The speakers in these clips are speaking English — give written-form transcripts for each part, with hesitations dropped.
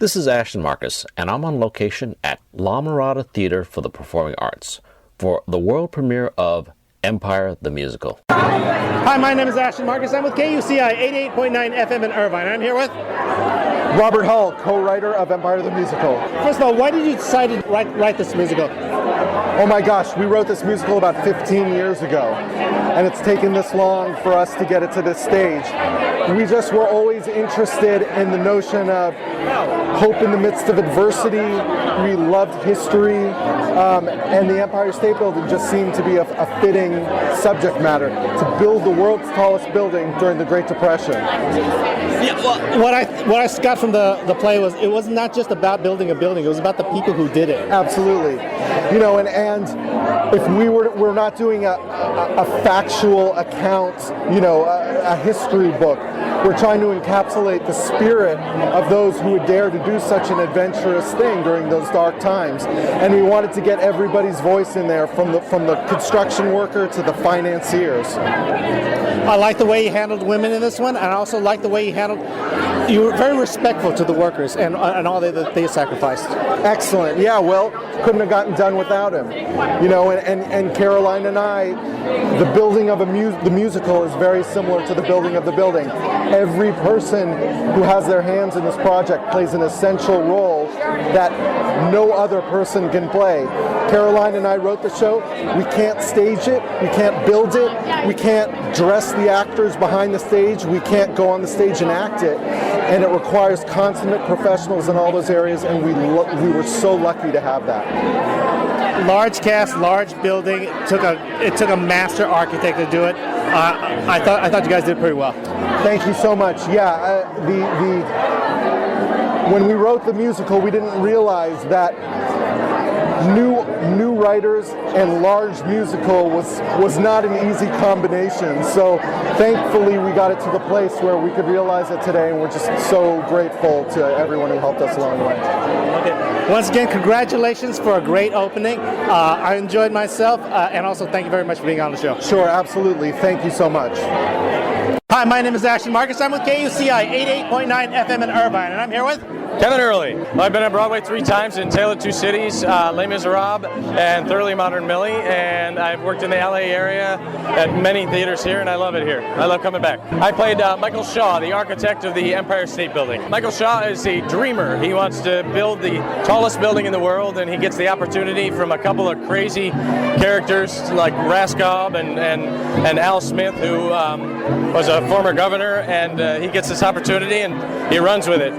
This is Ashton Marcus, and I'm on location at La Mirada Theater for the Performing Arts for the world premiere of Empire the Musical. Hi, my name is Ashton Marcus. I'm with KUCI 88.9 FM in Irvine. I'm here with Robert Hull, co-writer of Empire the Musical. First of all, why did you decide to write this musical? Oh my gosh, we wrote this musical about 15 years ago, and it's taken this long for us to get it to this stage. We just were always interested in the notion of hope in the midst of adversity. We loved history, and the Empire State Building just seemed to be a fitting subject matter to build the world's tallest building during the Great Depression. Yeah, well, what I got from the play was it was not just about building a building; it was about the people who did it. Absolutely, you know, and if we're not doing a factual account, you know, a history book. We're trying to encapsulate the spirit of those who would dare to do such an adventurous thing during those dark times, and we wanted to get everybody's voice in there, from the construction worker to the financiers. I like the way you handled women in this one, and I also like the way you were very respectful to the workers and all that they sacrificed. Excellent. Yeah, well, couldn't have gotten done without him. You know, and Caroline and I, the building of the musical is very similar to the building of the building. Every person who has their hands in this project plays an essential role that no other person can play. Caroline and I wrote the show. We can't stage it. We can't build it. We can't dress the actors behind the stage. We can't go on the stage and act it. And it requires consummate professionals in all those areas, and we were so lucky to have that. Large cast, large building. It took a master architect to do it. I thought you guys did pretty well. Thank you so much. Yeah, when we wrote the musical, we didn't realize that new writers and large musical was not an easy combination. So thankfully we got it to the place where we could realize it today, and we're just so grateful to everyone who helped us along the way. Okay. Once again, congratulations for a great opening. I enjoyed myself, and also thank you very much for being on the show. Sure, absolutely. Thank you so much. Hi, my name is Ashton Marcus. I'm with KUCI 88.9 FM in Irvine, and I'm here with Kevin Early. I've been on Broadway 3 times in Tale of Two Cities, Les Miserables, and Thoroughly Modern Millie, and I've worked in the LA area at many theaters here, and I love it here. I love coming back. I played Michael Shaw, the architect of the Empire State Building. Michael Shaw is a dreamer. He wants to build the tallest building in the world, and he gets the opportunity from a couple of crazy characters like Raskob and Al Smith, who was a former governor, and he gets this opportunity and he runs with it.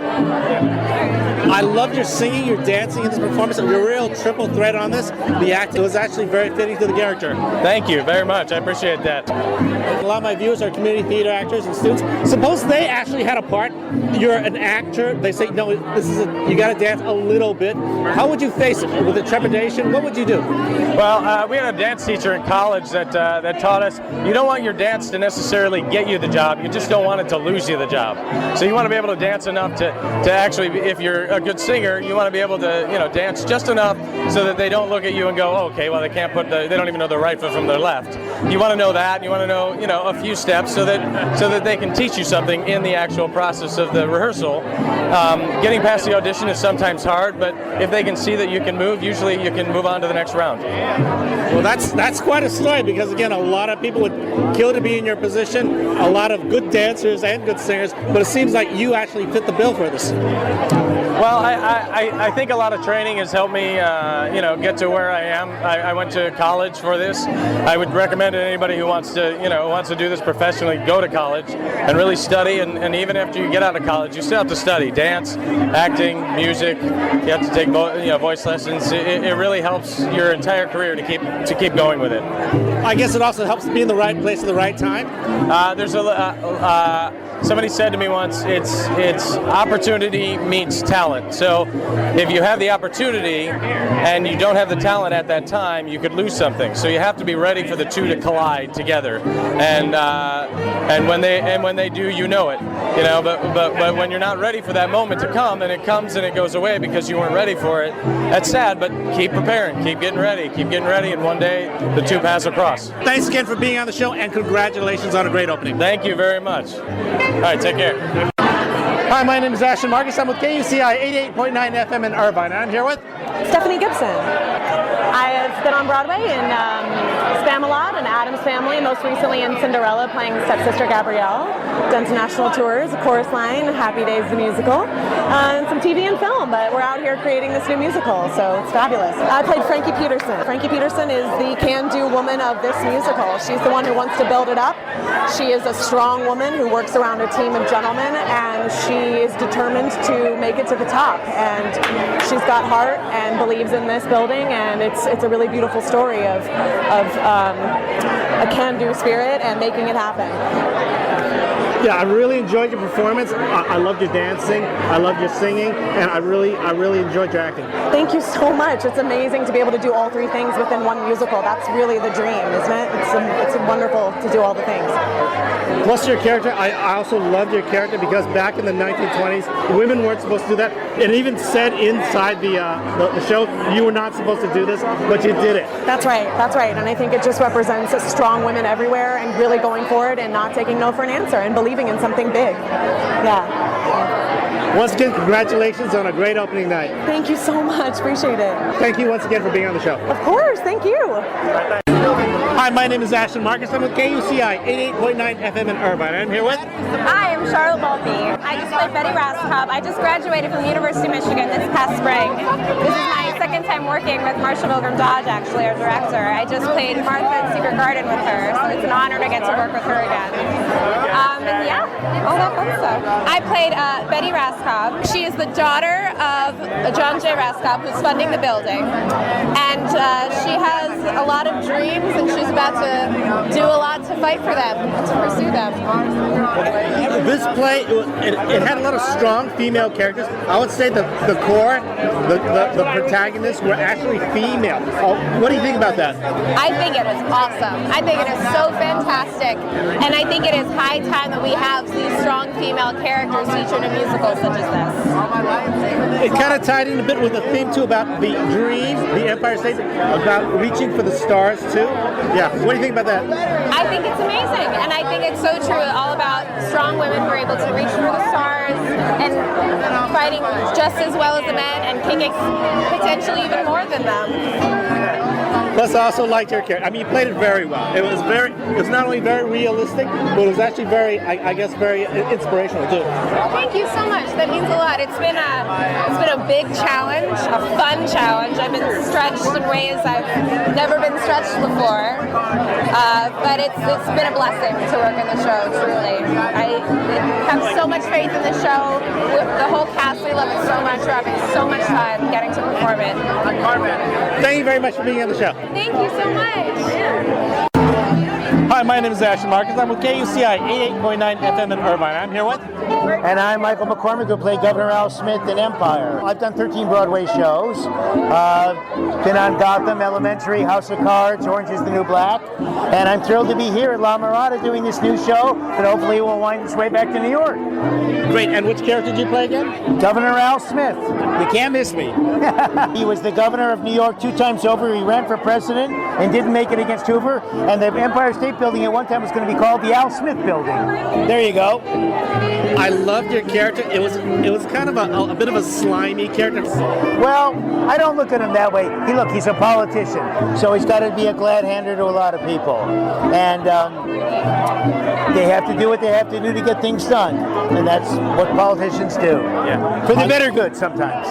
I loved your singing, your dancing in this performance. You're a real triple threat on this. The acting was actually very fitting to the character. Thank you very much. I appreciate that. A lot of my viewers are community theater actors and students. Suppose they actually had a part. You're an actor. They say, no, you got to dance a little bit. How would you face it? With a trepidation, what would you do? Well, we had a dance teacher in college that taught us you don't want your dance to necessarily get you the job. You just don't want it to lose you the job. So you want to be able to dance enough to actually, if you're a good singer, you want to be able to, you know, dance just enough so that they don't look at you and go, oh, okay, well, they don't even know the right foot from their left. You want to know that, and you want to know, you know, a few steps so that they can teach you something in the actual process of the rehearsal. Getting past the audition is sometimes hard, but if they can see that you can move, usually you can move on to the next round. Well, that's quite a story, because again, a lot of people would kill to be in your position, a lot of good dancers and good singers, but it seems like you actually fit the bill for this. Well, I think a lot of training has helped me, get to where I am. I went to college for this. I would recommend to anybody who wants to do this professionally, go to college and really study. And even after you get out of college, you still have to study dance, acting, music. You have to take voice lessons. It really helps your entire career to keep going with it. I guess it also helps to be in the right place at the right time. Somebody said to me once, it's opportunity meets talent. So if you have the opportunity and you don't have the talent at that time, you could lose something. So you have to be ready for the two to collide together. And when they do, you know it. You know, but when you're not ready for that moment to come, and it comes and it goes away because you weren't ready for it, that's sad. But keep preparing, keep getting ready, and one day the two paths will cross. Thanks again for being on the show, and congratulations on a great opening. Thank you very much. All right, take care. Hi, my name is Ashton Marcus. I'm with KUCI 88.9 FM in Irvine. And I'm here with Stephanie Gibson. I have been on Broadway in Spamalot and Addams Family, most recently in Cinderella playing stepsister Gabrielle. Done some national tours, a chorus line, Happy Days the musical, and some TV and film, but we're out here creating this new musical, so it's fabulous. I played Frankie Peterson. Frankie Peterson is the can-do woman of this musical. She's the one who wants to build it up. She is a strong woman who works around a team of gentlemen, and she is determined to make it to the top. And she's got heart and believes in this building, and it's a really beautiful story of a can-do spirit and making it happen. Yeah, I really enjoyed your performance. I loved your dancing. I loved your singing, and I really enjoyed your acting. Thank you so much. It's amazing to be able to do all three things within one musical. That's really the dream, isn't it? It's wonderful to do all the things. Plus your character, I also loved your character because back in the 1920s, women weren't supposed to do that. It even said inside the show, you were not supposed to do this, but you did it. That's right, and I think it just represents strong women everywhere and really going for it and not taking no for an answer and believing in something big. Yeah. Once again, congratulations on a great opening night. Thank you so much, appreciate it. Thank you once again for being on the show. Of course, thank you. Hi, my name is Ashton Marcus. I'm with KUCI 88.9 FM in Irvine. I'm here with... Hi, I'm Charlotte Balfe. I just played Betty Raskob. I just graduated from the University of Michigan this past spring. This is my second time working with Marsha Milgram Dodge, actually, our director. I just played Martha in Secret Garden with her, so it's an honor to get to work with her again. And yeah, all that fun stuff. I played Betty Raskob. She is the daughter of John J. Raskob, who's funding the building. And she has a lot of dreams, and she's about to do a lot to fight for them, to pursue them. This play, it had a lot of strong female characters. I would say the core, the protagonists were actually female. What do you think about that? I think it was awesome. I think it is so fantastic. And I think it is high time that we have these strong female characters featured in musicals such as this. It kind of tied in a bit with the theme too about the dream, the Empire State, about reaching for the stars too. Yeah, what do you think about that? I think it's amazing, and I think it's so true. All about strong women who are able to reach for the stars and fighting just as well as the men and kicking potentially even more than them. Plus, I also liked your character. I mean, you played it very well. It was not only very realistic, but it was actually very, I guess, very inspirational too. Thank you so much. That means a lot. It's been a big challenge, a fun challenge. I've been stretched in ways I've never been stretched before. But it's been a blessing to work in the show. Truly, I have so much faith in the show. The whole cast, we love it so much. We're having so much fun getting to perform it. Thank you very much for being on the show. Thank you so much. Hi, my name is Ashton Marcus. I'm with KUCI 88.9 FM in Irvine. I'm here with... And I'm Michael McCormick, who played Governor Al Smith in Empire. I've done 13 Broadway shows. Been on Gotham, Elementary, House of Cards, Orange is the New Black. And I'm thrilled to be here at La Mirada doing this new show that hopefully will wind its way back to New York. Great. And which character did you play again? Governor Al Smith. You can't miss me. He was the governor of New York 2 times over. He ran for president and didn't make it against Hoover. And the Empire State Building at one time was going to be called the Al Smith Building. There you go. I loved your character. It was kind of a bit of a slimy character. Well, I don't look at him that way. He's a politician, so he's got to be a glad-hander to a lot of people. And they have to do what they have to do to get things done. And that's what politicians do. Yeah. For the better good sometimes.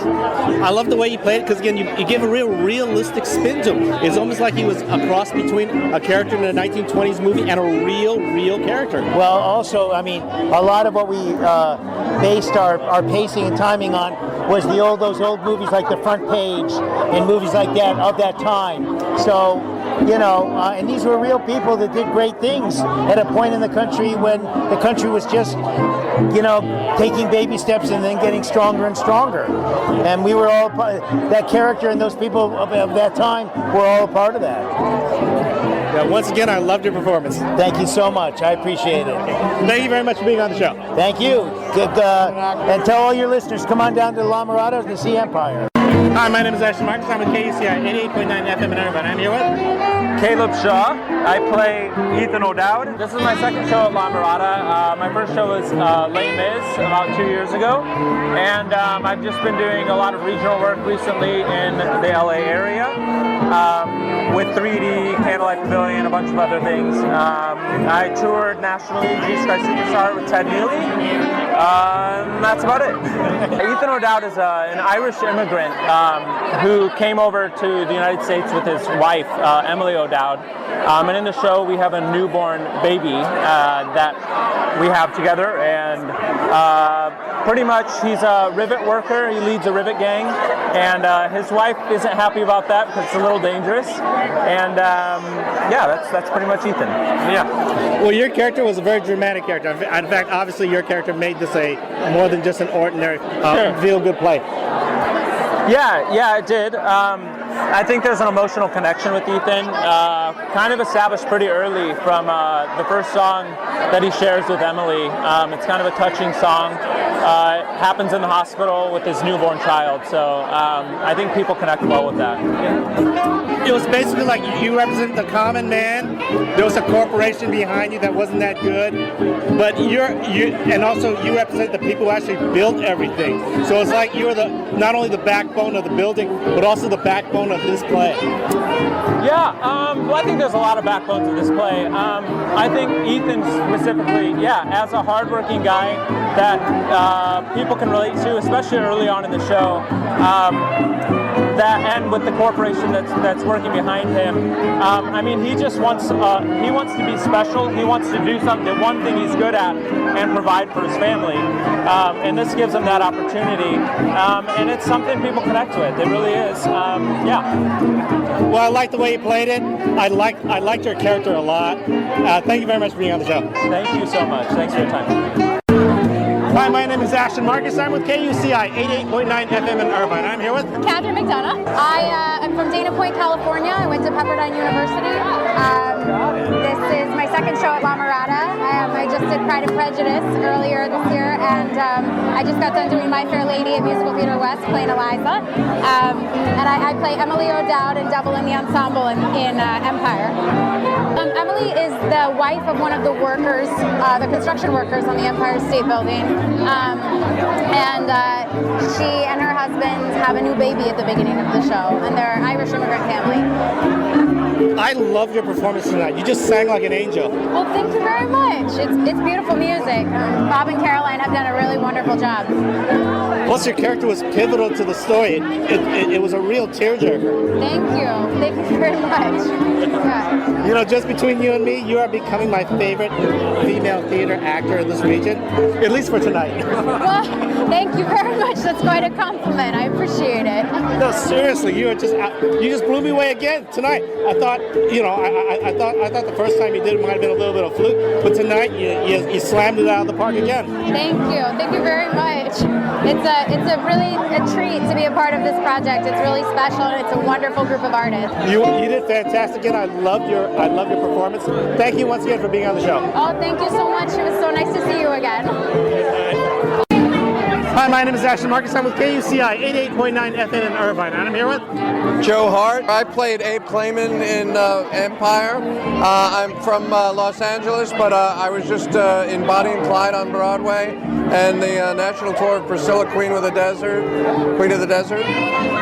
I love the way you played it because, again, you give a realistic spin to him. It's almost like he was a cross between a character in a 1920s movie and a real character. Well, also, I mean, a lot of what we based our pacing and timing on was those old movies like The Front Page and movies like that of that time. So, and these were real people that did great things at a point in the country when the country was just, taking baby steps and then getting stronger and stronger. And we were all, that character and those people of that time were all a part of that. Yeah, once again, I loved your performance. Thank you so much. I appreciate it. Thank you very much for being on the show. Thank you. And tell all your listeners, come on down to La Mirada to see Empire. Hi, my name is Ashton Marcus. I'm with KUCI 88.9 FM in Irvine. I'm here with Caleb Shaw. I play Ethan O'Dowd. This is my second show at La Mirada. My first show was Les Mis about 2 years ago, and I've just been doing a lot of regional work recently in the LA area with 3D, Candlelight Pavilion, a bunch of other things. I toured nationally, Jesus Christ Superstar with Ted Neely. That's about it. Ethan O'Dowd is an Irish immigrant who came over to the United States with his wife, Emily O'Dowd. And in the show, we have a newborn baby that we have together. And pretty much, he's a rivet worker. He leads a rivet gang. And his wife isn't happy about that because it's a little dangerous. And yeah, that's pretty much Ethan. Yeah. Well, your character was a very dramatic character. In fact, obviously, your character made this a more than just an ordinary feel-good play. Yeah, it did. I think there's an emotional connection with Ethan, kind of established pretty early from the first song that he shares with Emily. It's kind of a touching song. It happens in the hospital with his newborn child, so I think people connect well with that. It was basically like you represent the common man. There was a corporation behind you that wasn't that good, but and also you represent the people who actually built everything. So it's like you're not only the backbone of the building, but also the backbone of this play. Yeah, well, I think there's a lot of backbones of this play. I think Ethan specifically, as a hardworking guy that people can relate to, especially early on in the show, and with the corporation that's working behind him. I mean, he just wants to be special. He wants to do something, one thing he's good at, and provide for his family. And this gives him that opportunity. And it's something people connect with. It really is. Well, I like the way you played it. I liked your character a lot. Thank you very much for being on the show. Thank you so much. Thanks for your time. Hi, my name is Ashton Marcus. I'm with KUCI 88.9 FM in Irvine. I'm here with Catherine McDonough. I'm from Dana Point, California. I went to Pepperdine University. This is my second show at La Mirada. I just did Pride and Prejudice earlier this year, and I just got done doing My Fair Lady at Musical Theater West, playing Eliza. And I play Emily O'Dowd and double in the ensemble in Empire. Emily is the wife of one of the workers, the construction workers on the Empire State Building. And she and her husband have a new baby at the beginning of the show, and they're an Irish immigrant family. I love your performance tonight. You just sang like an angel. Well, thank you very much. It's beautiful music. Bob and Caroline have done a really wonderful job. Plus, your character was pivotal to the story. It was a real tearjerker. Thank you. Thank you very much. Yeah. You know, just between you and me, you are becoming my favorite female theater actor in this region, at least for tonight. Well, thank you very much. That's quite a compliment. I appreciate it. No, seriously, you just blew me away again tonight. I thought, I thought the first time you did it might have been a little bit of fluke, but tonight you slammed it out of the park again. Thank you very much. It's really a treat to be a part of this project. It's really special, and it's a wonderful group of artists. You did fantastic, and I loved your performance. Thank you once again for being on the show. Oh, thank you so much. It was so nice to see you again. Hi, my name is Ashton Marcus. I'm with KUCI 88.9 FM in Irvine, and I'm here with Joe Hart. I played Abe Clayman in Empire. I'm from Los Angeles, but I was just in Bonnie and Clyde on Broadway, and the national tour of Priscilla, Queen of the Desert.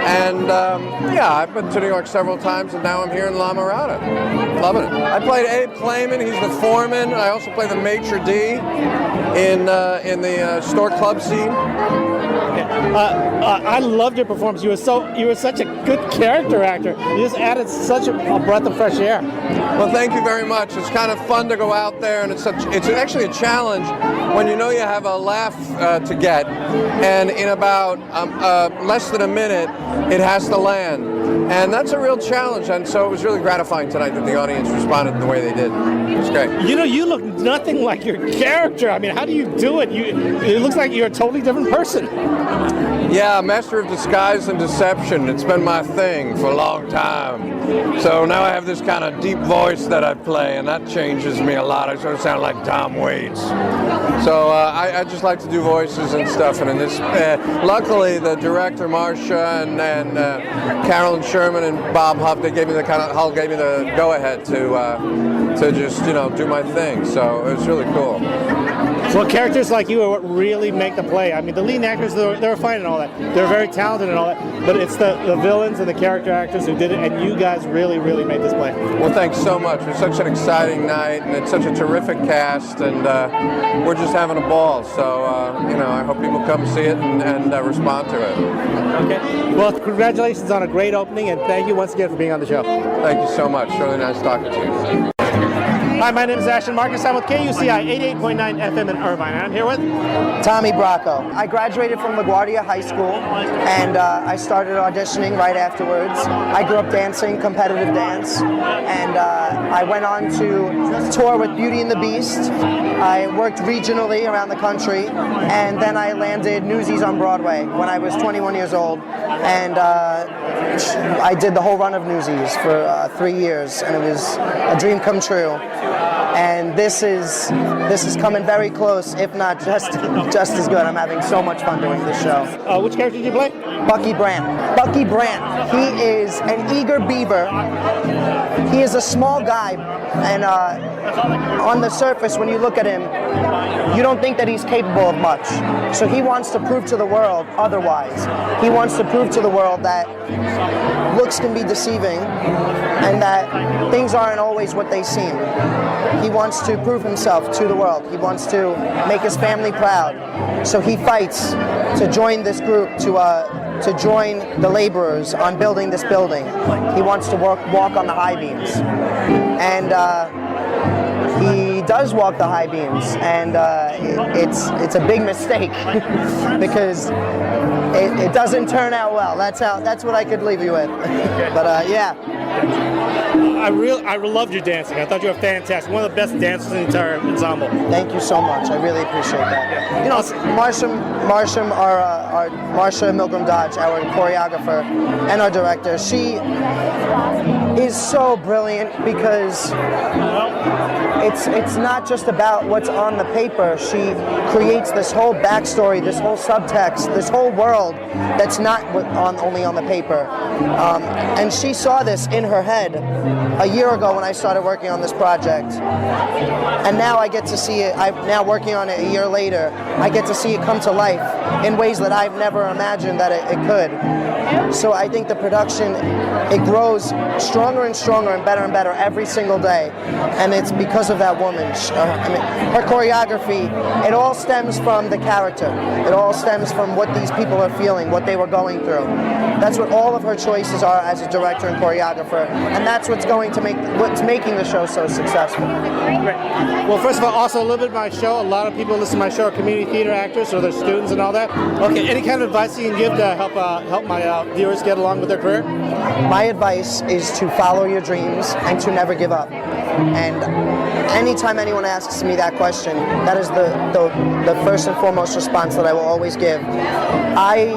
And I've been to New York several times, and now I'm here in La Mirada. Loving it. I played Abe Clayman. He's the foreman. I also play the maitre d' in the store club scene. I loved your performance. You were such a good character actor. You just added such a breath of fresh air. Well, thank you very much. It's kind of fun to go out there, and it's actually a challenge when you know you have a laugh to get, and in about less than a minute, it has to land. And that's a real challenge, and so it was really gratifying tonight that the audience responded the way they did. It was great. You know, you look nothing like your character. I mean, how do you do it? It looks like you're a totally different person. Yeah, Master of Disguise and Deception. It's been my thing for a long time. So now I have this kind of deep voice that I play, and that changes me a lot. I sort of sound like Tom Waits. So I just like to do voices and stuff. And in this, luckily, the director Marcia and Carolyn Sherman and Bob Huff, they gave me the go-ahead to just do my thing. So it was really cool. Well, characters like you are what really make the play. I mean, the lead actors, they're fine and all that. They're very talented and all that. But it's the villains and the character actors who did it, and you guys really, really made this play. Well, thanks so much. It was such an exciting night, and it's such a terrific cast, and we're just having a ball. So, I hope people come see it and respond to it. Okay. Well, congratulations on a great opening, and thank you once again for being on the show. Thank you so much. Really nice talking to you. Hi, my name is Ashton Marcus. I'm with KUCI 88.9 FM in Irvine, and I'm here with Tommy Bracco. I graduated from LaGuardia High School, and I started auditioning right afterwards. I grew up dancing, competitive dance, and I went on to tour with Beauty and the Beast. I worked regionally around the country, and then I landed Newsies on Broadway when I was 21 years old, and I did the whole run of Newsies for 3 years, and it was a dream come true. And this is coming very close, if not just as good. I'm having so much fun doing this show. Which character did you play? Bucky Brant. Bucky Brant. He is an eager beaver. He is a small guy, and on the surface, when you look at him, you don't think that he's capable of much. So he wants to prove to the world otherwise. He wants to prove to the world that looks can be deceiving, and that things aren't always what they seem. He wants to prove himself to the world. He wants to make his family proud. So he fights to join this group, to join the laborers on building this building. He wants to walk on the high beams. And he does walk the high beams, and it's a big mistake because it doesn't turn out well. That's what I could leave you with. But yeah. I loved your dancing. I thought you were fantastic. One of the best dancers in the entire ensemble. Thank you so much. I really appreciate that. Marcia Milgram Dodge, our choreographer and our director, she is so brilliant because it's not just about what's on the paper. She creates this whole backstory, this whole subtext, this whole world that's not only on the paper. And she saw this in her head a year ago when I started working on this project. And now I get to see it, I'm now working on it a year later, I get to see it come to life in ways that I've never imagined that it could. So I think the production, it grows stronger and stronger and better every single day. And it's because of that woman. Her choreography, it all stems from the character. It all stems from what these people are feeling, what they were going through. That's what all of her choices are as a director and choreographer. And that's what's making the show so successful. Great. Well, first of all, also a little bit of my show. A lot of people listen to my show are community theater actors, or they're students and all that. Okay, any kind of advice you can give to help my viewers get along with their career? My advice is to follow your dreams and to never give up. And anytime anyone asks me that question, that is the first and foremost response that I will always give. I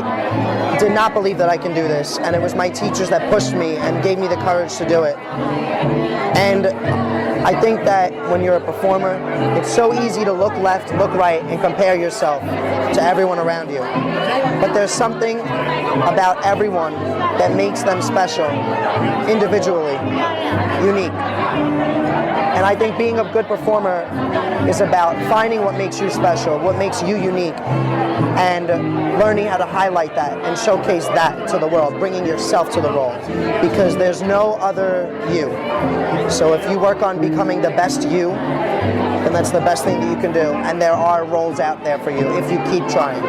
did not believe that I can do this, and it was my teachers that pushed me and gave me the courage to do it. And I think that when you're a performer, it's so easy to look left, look right, and compare yourself to everyone around you. But there's something about everyone that makes them special, individually, unique. And I think being a good performer is about finding what makes you special, what makes you unique, and learning how to highlight that and showcase that to the world, bringing yourself to the role, because there's no other you. So if you work on becoming the best you, then that's the best thing that you can do, and there are roles out there for you if you keep trying.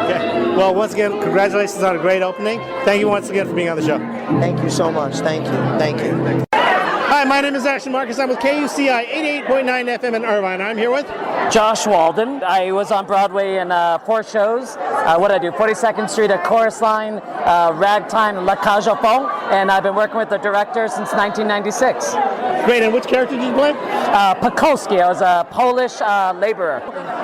Okay. Well, once again, congratulations on a great opening. Thank you once again for being on the show. Thank you so much. Thank you. Thank you. Hi, my name is Ashton Marcus. I'm with KUCI 88.9 FM in Irvine. I'm here with Josh Walden. I was on Broadway in 4 shows. What did I do? 42nd Street, A Chorus Line, Ragtime, and La Cage aux Folles. And I've been working with the director since 1996. Great. And which character did you play? Pakulski. I was a Polish laborer.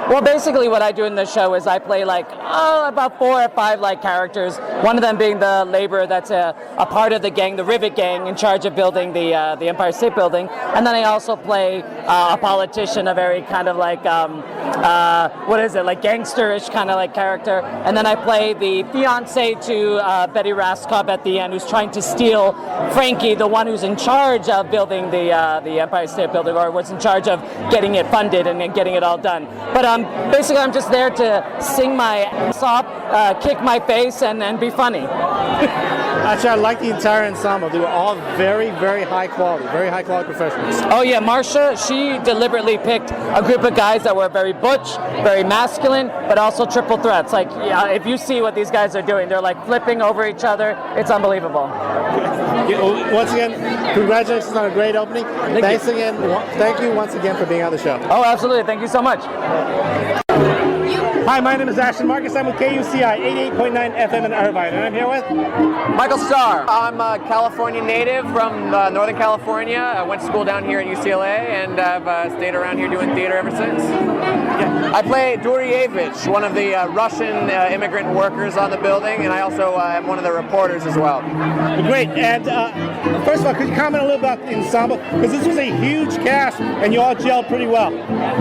Well, basically what I do in the show is I play like about 4 or 5 like characters. One of them being the laborer that's a part of the gang, the Rivet Gang, in charge of building the Empire State Building. And then I also play a politician, a very kind of like like gangsterish kind of like character. And then I play the fiance to Betty Raskop at the end, who's trying to steal Frankie, the one who's in charge of building the Empire State Building, or was in charge of getting it funded and getting it all done. But basically, I'm just there to sing my ass off, kick my face, and be funny. Actually, I like the entire ensemble. They were all very, very high quality professionals. Oh yeah, Marcia, she deliberately picked a group of guys that were very butch, very masculine, but also triple threats. Like, if you see what these guys are doing, they're like flipping over each other. It's unbelievable. Once again, congratulations on a great opening. Thank you once again for being on the show. Oh, absolutely. Thank you so much. Hi, my name is Ashton Marcus. I'm with KUCI 88.9 FM in Irvine, and I'm here with Michael Starr. I'm a California native from Northern California. I went to school down here at UCLA, and I've stayed around here doing theater ever since. I play Duryevich, one of the Russian immigrant workers on the building, and I also am one of the reporters as well. Great. And first of all, could you comment a little about the ensemble? Because this was a huge cast, and you all gelled pretty well.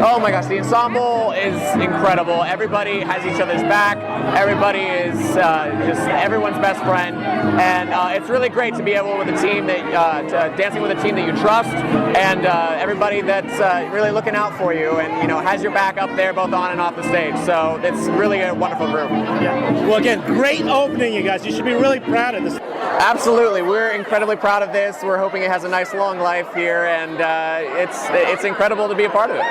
Oh my gosh, the ensemble is incredible. Everybody has each other's back. Everybody is just everyone's best friend, and it's really great to be able with a team that dancing with a team that you trust, and everybody that's really looking out for you, and has your back up there both on and off the stage. So it's really a wonderful group. Yeah. Well, again, great opening, you guys. You should be really proud of this. Absolutely, we're incredibly proud of this. We're hoping it has a nice long life here, and it's incredible to be a part of it.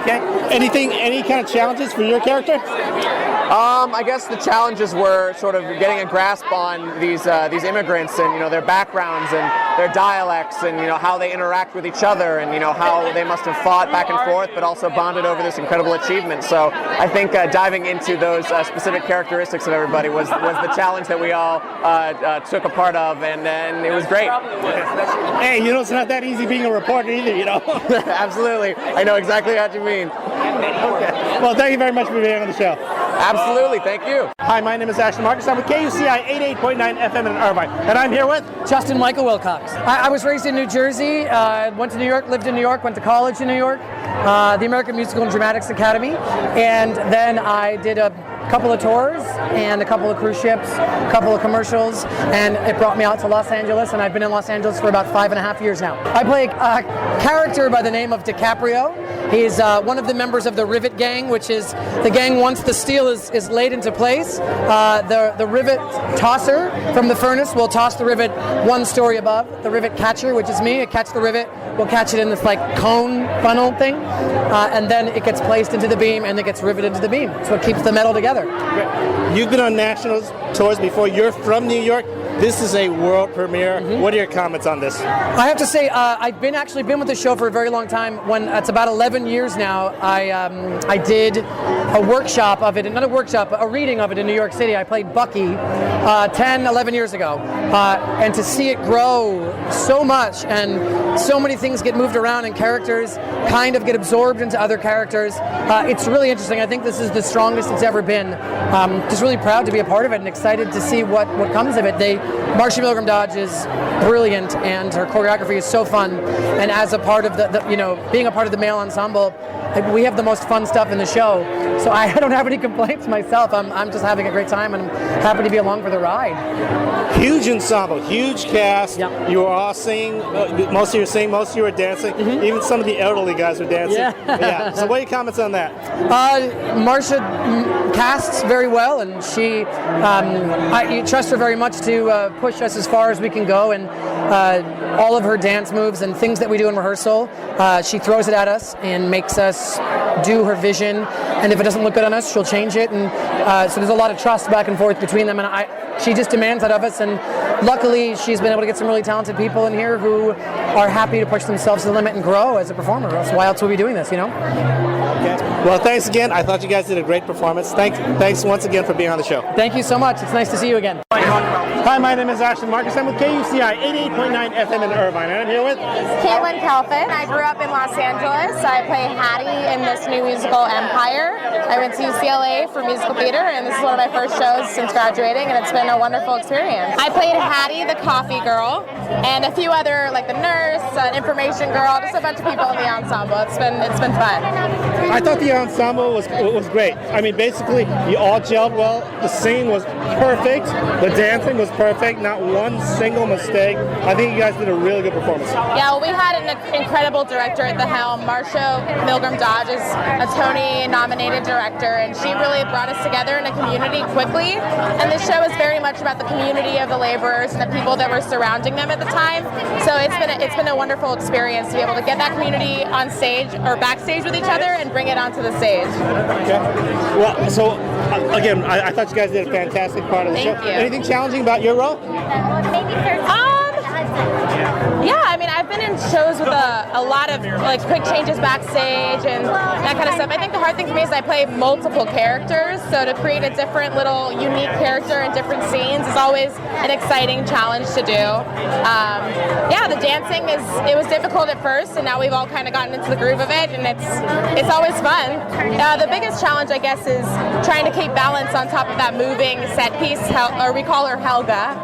Okay. Any kind of challenges for your character? I guess the challenges were sort of getting a grasp on these immigrants and their backgrounds and their dialects and how they interact with each other and how they must have fought back and forth but also bonded over this incredible achievement. So I think diving into those specific characteristics of everybody was the challenge that we all took a part of, and it was great. Hey, it's not that easy being a reporter either, Absolutely. I know exactly what you mean. Okay. Well, thank you very much for being on the show. Absolutely, thank you. Hi, my name is Ashton Marcus. I'm with KUCI 88.9 FM in Irvine, and I'm here with Justin Michael Wilcox. I was raised in New Jersey, went to New York, lived in New York, went to college in New York, the American Musical and Dramatics Academy, and then I did a couple of tours and a couple of cruise ships, a couple of commercials, and it brought me out to Los Angeles, and I've been in Los Angeles for about 5.5 years now. I play a character by the name of DiCaprio. He's one of the members of the Rivet Gang, which is the gang once the steel is laid into place. The rivet tosser from the furnace will toss the rivet one story above. The rivet catcher, which is me, it catch the rivet, will catch it in this like cone funnel thing, and then it gets placed into the beam and it gets riveted to the beam. It's what keeps the metal together. You've been on national tours before. You're from New York. This is a world premiere. Mm-hmm. What are your comments on this? I have to say, I've been with the show for a very long time. When it's about 11 years now, I did a workshop of it, not a workshop, a reading of it in New York City. I played Bucky 10, 11 years ago. And to see it grow so much and so many things get moved around and characters kind of get absorbed into other characters, it's really interesting. I think this is the strongest it's ever been. Just really proud to be a part of it and excited to see what comes of it. Marcia Milgram Dodge is brilliant, and her choreography is so fun. And as a part of being a part of the male ensemble, we have the most fun stuff in the show. So I don't have any complaints myself. I'm just having a great time, and I'm happy to be along for the ride. Huge ensemble, huge cast. Yep. You were all singing. Most of you were singing. Most of you were dancing. Mm-hmm. Even some of the elderly guys were dancing. Yeah. So what are your comments on that? Marcia casts very well, and she I trust her very much to push us as far as we can go, and all of her dance moves and things that we do in rehearsal, she throws it at us and makes us do her vision, and if it doesn't look good on us, she'll change it, and so there's a lot of trust back and forth between them, and she just demands that of us, and luckily she's been able to get some really talented people in here who are happy to push themselves to the limit and grow as a performer. Else why else would we be doing this, Okay. Well, thanks again. I thought you guys did a great performance. Thanks once again for being on the show. Thank you so much. It's nice to see you again. Hi, my name is Ashton Marcus. I'm with KUCI 88.9 FM in Irvine, and I'm here with Caitlin Kelfin. I grew up in Los Angeles. I play Hattie in this new musical Empire. I went to UCLA for musical theater, and this is one of my first shows since graduating, and it's been a wonderful experience. I played Hattie, the coffee girl, and a few other, like the nurse, an information girl, just a bunch of people in the ensemble. It's been fun. I thought the ensemble was great. I mean, basically, you all gelled well. The singing was perfect. The dancing was perfect. Not one single mistake. I think you guys did a really good performance. Yeah, well, we had an incredible director at the helm. Marsha Milgram Dodge is a Tony-nominated director, and she really brought us together in a community quickly. And this show is very much about the community of the laborers and the people that were surrounding them at the time. So it's been a wonderful experience to be able to get that community on stage or backstage with each other and bring it onto the stage. Okay. Well, so again, I thought you guys did a fantastic part of the show. Thank you. Anything challenging about your role? Yeah, I mean, I've been in shows with a lot of like quick changes backstage and that kind of stuff. I think the hard thing for me is I play multiple characters, so to create a different little unique character in different scenes is always an exciting challenge to do. Yeah, the dancing it was difficult at first, and now we've all kind of gotten into the groove of it, and it's always fun. The biggest challenge, I guess, is trying to keep balance on top of that moving set piece, or we call her Helga.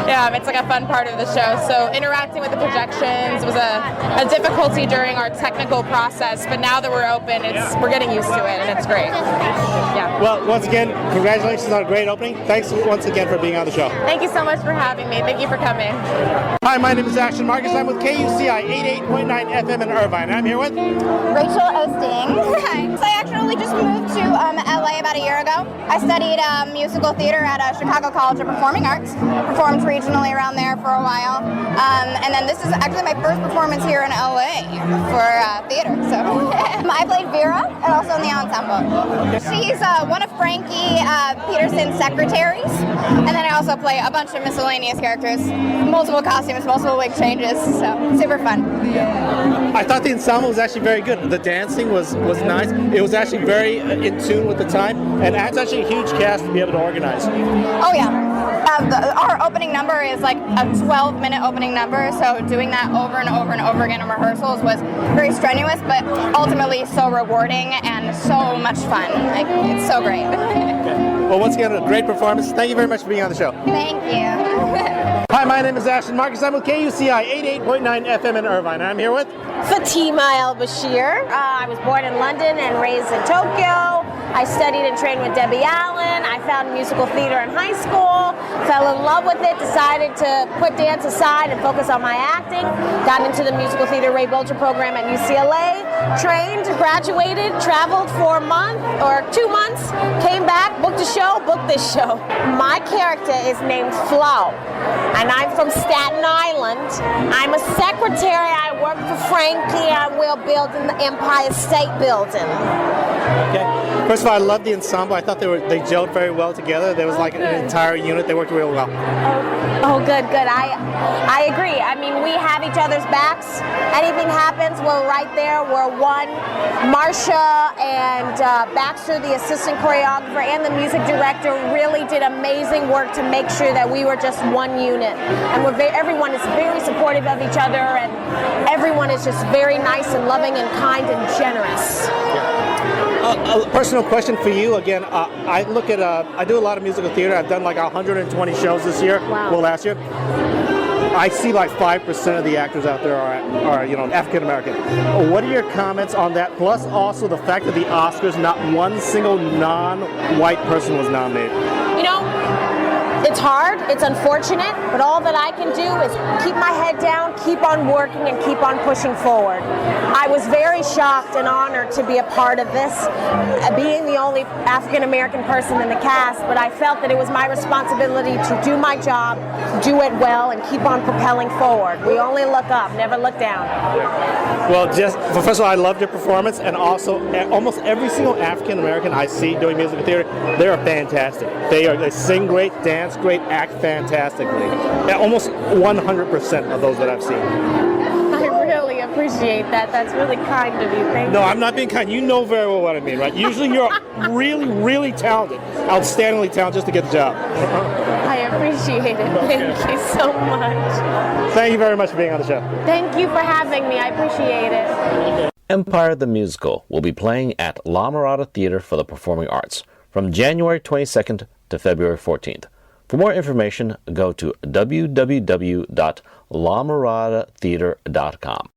Yeah, it's like a fun part of the show. So interacting with the projections was a difficulty during our technical process, but now that we're open, we're getting used to it, and it's great. Yeah. Well, once again, congratulations on a great opening. Thanks once again for being on the show. Thank you so much for having me. Thank you for coming. Hi, my name is Ashton Marcus. I'm with KUCI 88.9 FM in Irvine. I'm here with Rachel Osting. Hi. So I actually just moved to LA about a year ago. I studied musical theater at Chicago College of Performing Arts. Performed regionally around there for a while. And then this is actually my first performance here in LA for theater. So I played Vera and also in the ensemble. She's one of Frankie Peterson's secretaries. And then I also play a bunch of miscellaneous characters, multiple costumes, multiple wig changes. So super fun. I thought the ensemble was actually very good. The dancing was nice. It was actually very in tune with the time, and it's actually a huge cast to be able to organize. Oh yeah. Our opening number is like a 12-minute opening number, so doing that over and over and over again in rehearsals was very strenuous, but ultimately so rewarding and so much fun. Like, it's so great. Well, once again, a great performance. Thank you very much for being on the show. Thank you. Hi, my name is Ashton Marcus. I'm with KUCI 88.9 FM in Irvine. I'm here with Fatima El-Bashir. I was born in London and raised in Tokyo. I studied and trained with Debbie Allen. I found musical theater in high school, fell in love with it, decided to put dance aside and focus on my acting. Got into the musical theater Ray Bolger program at UCLA, trained, graduated, traveled for a month or 2 months, came back, booked a show, booked this show. My character is named Flo, and I'm from Staten Island. I'm a secretary. I work for Frankie. We're building the Empire State Building. Okay. First of all, I love the ensemble. I thought they gelled very well together. There was like an entire unit. They worked real well. Oh, good. I agree. I mean, we have each other's backs. Anything happens, we're right there. We're one. Marsha and Baxter, the assistant choreographer, and the music director really did amazing work to make sure that we were just one unit. And everyone is very supportive of each other, and everyone is just very nice and loving and kind and generous. A personal question for you. Again, I do a lot of musical theater. I've done like 120 shows this year. Wow. Well, last year. I see like 5% of the actors out there are African American. What are your comments on that? Plus also the fact that the Oscars, not one single non-white person was nominated. You know, it's hard, it's unfortunate, but all that I can do is keep my head down, keep on working, and keep on pushing forward. I was very shocked and honored to be a part of this, being the only African American person in the cast, but I felt that it was my responsibility to do my job, do it well, and keep on propelling forward. We only look up, never look down. Well, first of all, I loved your performance, and also almost every single African American I see doing musical theater, they are fantastic. They sing great, dance great, act fantastically. Almost 100% of those that I've seen. I really appreciate appreciate that. That's really kind of you. Thank you. No, I'm not being kind. You know very well what I mean, right? Usually you're really, really talented, outstandingly talented just to get the job. I appreciate it. Thank you so much. Thank you very much for being on the show. Thank you for having me. I appreciate it. Empire the Musical will be playing at La Mirada Theater for the Performing Arts from January 22nd to February 14th. For more information, go to www.lamiradatheater.com.